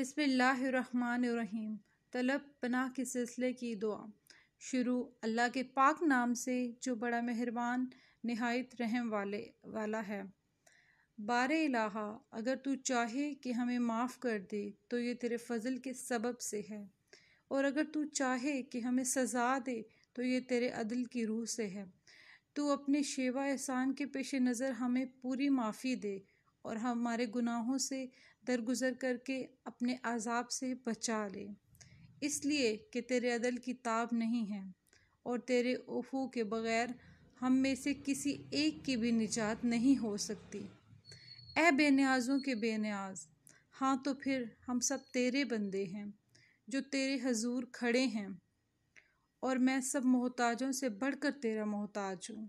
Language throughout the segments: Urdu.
بسم اللہ الرحمن الرحیم۔ طلب پناہ کے سلسلے کی دعا۔ شروع اللہ کے پاک نام سے جو بڑا مہربان نہایت رحم والا ہے۔ بار الہ، اگر تو چاہے کہ ہمیں معاف کر دے تو یہ تیرے فضل کے سبب سے ہے، اور اگر تو چاہے کہ ہمیں سزا دے تو یہ تیرے عدل کی روح سے ہے۔ تو اپنے شیوہ احسان کے پیش نظر ہمیں پوری معافی دے اور ہمارے گناہوں سے درگزر کر کے اپنے عذاب سے بچا لے، اس لیے کہ تیرے عدل کی تاب نہیں ہے اور تیرے عفو کے بغیر ہم میں سے کسی ایک کی بھی نجات نہیں ہو سکتی۔ اے بے نیازوں کے بے نیاز، ہاں تو پھر ہم سب تیرے بندے ہیں جو تیرے حضور کھڑے ہیں، اور میں سب محتاجوں سے بڑھ کر تیرا محتاج ہوں،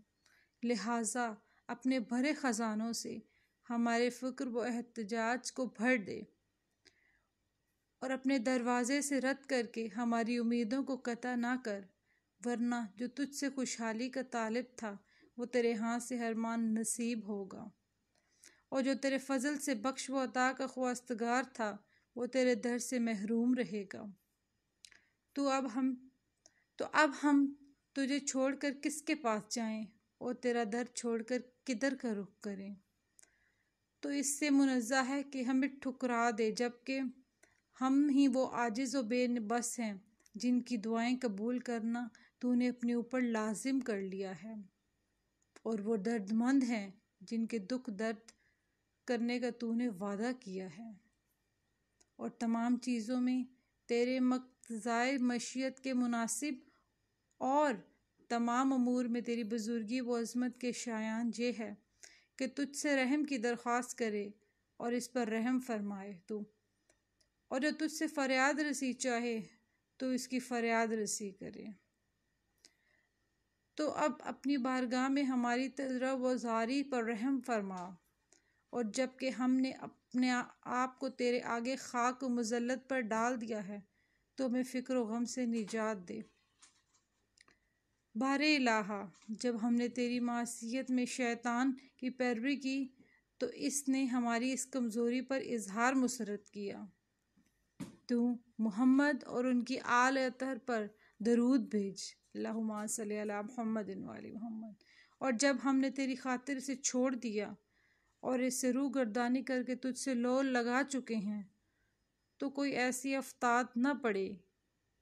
لہٰذا اپنے بھرے خزانوں سے ہمارے فقر و احتیاج کو بھر دے، اور اپنے دروازے سے رد کر کے ہماری امیدوں کو قطع نہ کر، ورنہ جو تجھ سے خوشحالی کا طالب تھا وہ تیرے ہاں سے ہرمان نصیب ہوگا، اور جو تیرے فضل سے بخش و عطا کا خواستگار تھا وہ تیرے در سے محروم رہے گا۔ تو اب ہم تجھے چھوڑ کر کس کے پاس جائیں اور تیرا در چھوڑ کر کدھر کا رخ کریں؟ تو اس سے منزہ ہے کہ ہمیں ٹھکرا دے، جبکہ ہم ہی وہ عاجز و بے بس ہیں جن کی دعائیں قبول کرنا تو نے اپنے اوپر لازم کر لیا ہے، اور وہ درد مند ہیں جن کے دکھ درد کرنے کا تو نے وعدہ کیا ہے، اور تمام چیزوں میں تیرے مقتضائے مشیت کے مناسب اور تمام امور میں تیری بزرگی و عظمت کے شایان یہ ہے کہ تجھ سے رحم کی درخواست کرے اور اس پر رحم فرمائے تو، اور جو تجھ سے فریاد رسی چاہے تو اس کی فریاد رسی کرے۔ تو اب اپنی بارگاہ میں ہماری طلب و زاری پر رحم فرما، اور جب کہ ہم نے اپنے آپ کو تیرے آگے خاک و مذلت پر ڈال دیا ہے تو ہمیں فکر و غم سے نجات دے۔ بار الہ، جب ہم نے تیری معصیت میں شیطان کی پیروی کی تو اس نے ہماری اس کمزوری پر اظہار مسرت کیا۔ تو محمد اور ان کی آل اطہر پر درود بھیج، اللہم صلی علی محمد وآل محمد۔ اور جب ہم نے تیری خاطر سے چھوڑ دیا اور اس سے روح گردانی کر کے تجھ سے لو لگا چکے ہیں تو کوئی ایسی افتاد نہ پڑے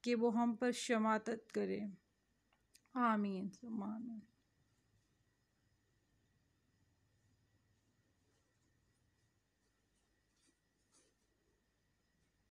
کہ وہ ہم پر شماتت کرے۔ آمین ثم آمین۔